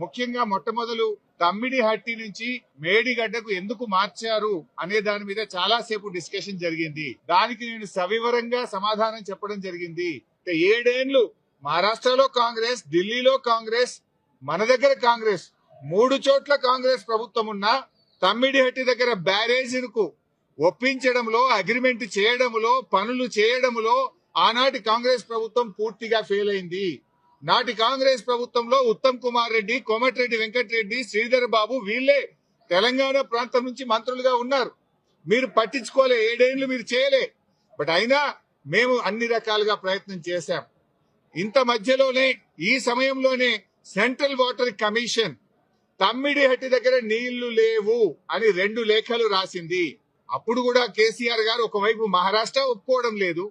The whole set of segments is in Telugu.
ముఖ్యంగా మొట్టమొదలు తమ్మిడిహట్టి నుంచి మేడిగడ్డకు ఎందుకు మార్చారు అనే దాని మీద చాలా సేపు డిస్కషన్ జరిగింది. దానికి నేను సవివరంగా సమాధానం చెప్పడం జరిగింది. 7 ఏళ్లు మహారాష్ట్రలో కాంగ్రెస్, ఢిల్లీలో కాంగ్రెస్, మన దగ్గర కాంగ్రెస్, 3 చోట్ల కాంగ్రెస్ ప్రభుత్వం ఉన్నా తమ్మిడిహట్టి దగ్గర బ్యారేజీలకు ఒప్పించడంలో, అగ్రిమెంట్ చేయడంలో, పనులు చేయడంలో ఆనాటి కాంగ్రెస్ ప్రభుత్వం పూర్తిగా ఫెయిల్ అయింది. నాటి కాంగ్రెస్ ప్రభుత్వంలో ఉత్తమ్ కుమార్ రెడ్డి, కోమటిరెడ్డి వెంకటరెడ్డి, శ్రీధర్ బాబు వీళ్లే తెలంగాణ ప్రాంతం నుంచి మంత్రులుగా ఉన్నారు. మీరు పట్టించుకోలే, 7 ఏళ్లు మీరు చేయలే. బట్ అయినా మేము అన్ని రకాలుగా ప్రయత్నం చేశాం. ఇంత మధ్యలోనే, ఈ సమయంలోనే సెంట్రల్ వాటర్ కమిషన్ తమ్మిడిహట్టి దగ్గర నీళ్లు లేవు అని 2 లేఖలు రాసింది. అప్పుడు కూడా కేసీఆర్ గారు ఒకవైపు మహారాష్ట్ర ఒప్పుకోవడం లేదు,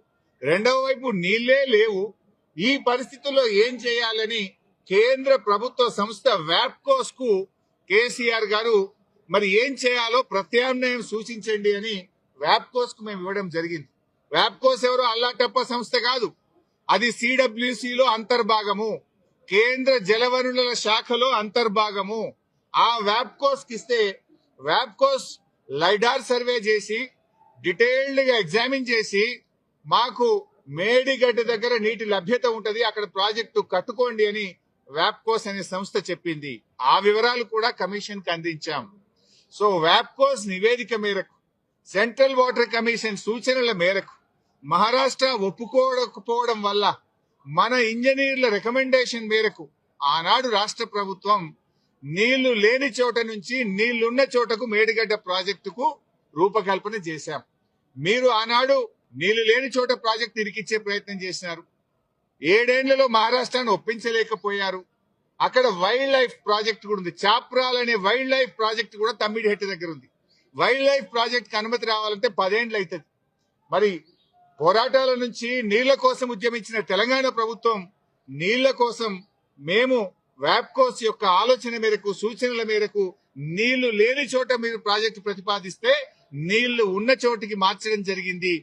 రెండవ వైపు నీళ్లే లేవు. ఈ పరిస్థితుల్లో ఏం చేయాలని కేంద్ర ప్రభుత్వ సంస్థ వ్యాప్కోస్ కు కేసీఆర్ గారు మరి ఏం చేయాలో ప్రత్యామ్నాయం సూచించండి అని వ్యాప్కోస్ కు మేము ఇవ్వడం జరిగింది. వ్యాప్కోస్ ఎవరో అల్లాటప్ప సంస్థ కాదు, అది సిడబ్ల్యూసిలో అంతర్భాగము, కేంద్ర జలవనరుల శాఖలో అంతర్భాగము. ఆ వ్యాప్కోస్ కి ఇస్తే వ్యాప్కోస్ లైడార్ సర్వే చేసి డీటెయిల్డ్ గా ఎగ్జామిన్ చేసి మాకు మేడిగడ్డ దగ్గర నీటి లభ్యత ఉంటది, అక్కడ ప్రాజెక్టు కట్టుకోండి అని వ్యాప్కోస్ అనే సంస్థ చెప్పింది. ఆ వివరాలు కూడా కమిషన్ కి అందించాం. సో వ్యాప్కోస్ నివేదిక మేరకు, సెంట్రల్ వాటర్ కమిషన్ సూచనల మేరకు మహారాష్ట్ర ఒప్పుకోకపోవడం వల్ల మన ఇంజనీర్ల రికమెండేషన్ మేరకు ఆనాడు రాష్ట్ర ప్రభుత్వం నీళ్లు లేని చోట నుంచి నీళ్లున్న చోటకు మేడిగడ్డ ప్రాజెక్టుకు రూపకల్పన చేశాం. మీరు ఆనాడు నీళ్లు లేని చోట ప్రాజెక్టు ఇరికిచ్చే ప్రయత్నం చేసినారు. 7 ఏళ్లలో మహారాష్ట్రాన్ని ఒప్పించలేకపోయారు. అక్కడ వైల్డ్ లైఫ్ ప్రాజెక్ట్ కూడా ఉంది, చాప్రాల్ అనే వైల్డ్ లైఫ్ ప్రాజెక్ట్ కూడా తమ్మిడిహట్టి దగ్గర ఉంది. వైల్డ్ లైఫ్ ప్రాజెక్ట్ కి అనుమతి రావాలంటే 10 ఏళ్లు అవుతుంది. మరి పోరాటాల నుంచి నీళ్ల కోసం ఉద్యమించిన తెలంగాణ ప్రభుత్వం నీళ్ల కోసం మేము వ్యాప్కోస్ యొక్క ఆలోచన మేరకు, సూచనల మేరకు నీళ్లు లేని చోట మీరు ప్రాజెక్టు ప్రతిపాదిస్తే నీళ్లు ఉన్న చోటికి మార్చడం జరిగింది.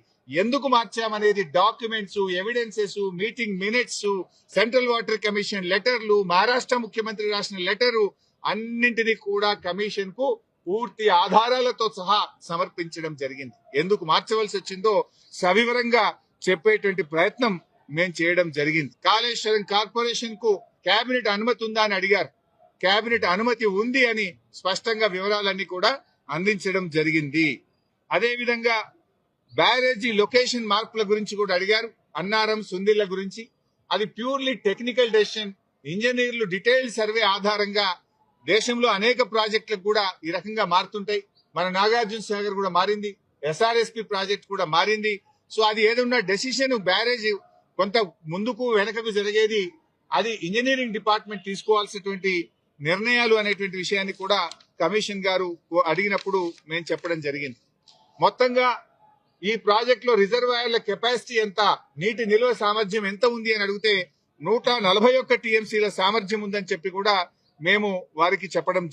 ఎందుకు మార్చామనేది documents, evidences, meeting minutes, central water commission లెటర్లు, మహారాష్ట్ర ముఖ్యమంత్రి రాసిన లెటరు అన్నింటినీ కూడా కమిషన్ కు పూర్తి ఆధారాలతో సహా సమర్పించడం జరిగింది. ఎందుకు మార్చవలసి వచ్చిందో సవివరంగా చెప్పేటువంటి ప్రయత్నం మేము చేయడం జరిగింది. కాళేశ్వరం కార్పొరేషన్ కు కేబినెట్ అనుమతి ఉందా అని అడిగారు. కేబినెట్ అనుమతి ఉంది అని స్పష్టంగా వివరాలన్నీ కూడా అందించడం జరిగింది. అదేవిధంగా బ్యారేజీ లొకేషన్ మార్పుల గురించి కూడా అడిగారు. అన్నారం, సుందిళ్ల గురించి అది ప్యూర్లీ టెక్నికల్ డెసిషన్. ఇంజనీర్లు డీటెయిల్డ్ సర్వే ఆధారంగా దేశంలో అనేక ప్రాజెక్టులకు కూడా ఈ రకంగా మారుతుంటాయి. మన నాగార్జున సాగర్ కూడా మారింది, ఎస్ఆర్ఎస్పి ప్రాజెక్ట్ కూడా మారింది. సో అది ఏదన్నా డెసిషన్ బ్యారేజ్ కొంత ముందుకు వెనకకు జరిగేది, అది ఇంజనీరింగ్ డిపార్ట్మెంట్ తీసుకోవాల్సినటువంటి నిర్ణయాలు అనేటువంటి విషయాన్ని కూడా కమిషన్ గారు అడిగినప్పుడు మేము చెప్పడం జరిగింది. మొత్తంగా ఈ ప్రాజెక్ట్ లో రిజర్వాయర్ల కెపాసిటీ ఎంత, నీటి నిల్వ సామర్థ్యం ఎంత ఉంది అని అడిగితే 141 టీఎంసీల సామర్థ్యం ఉందని చెప్పి కూడా మేము వారికి చెప్పడం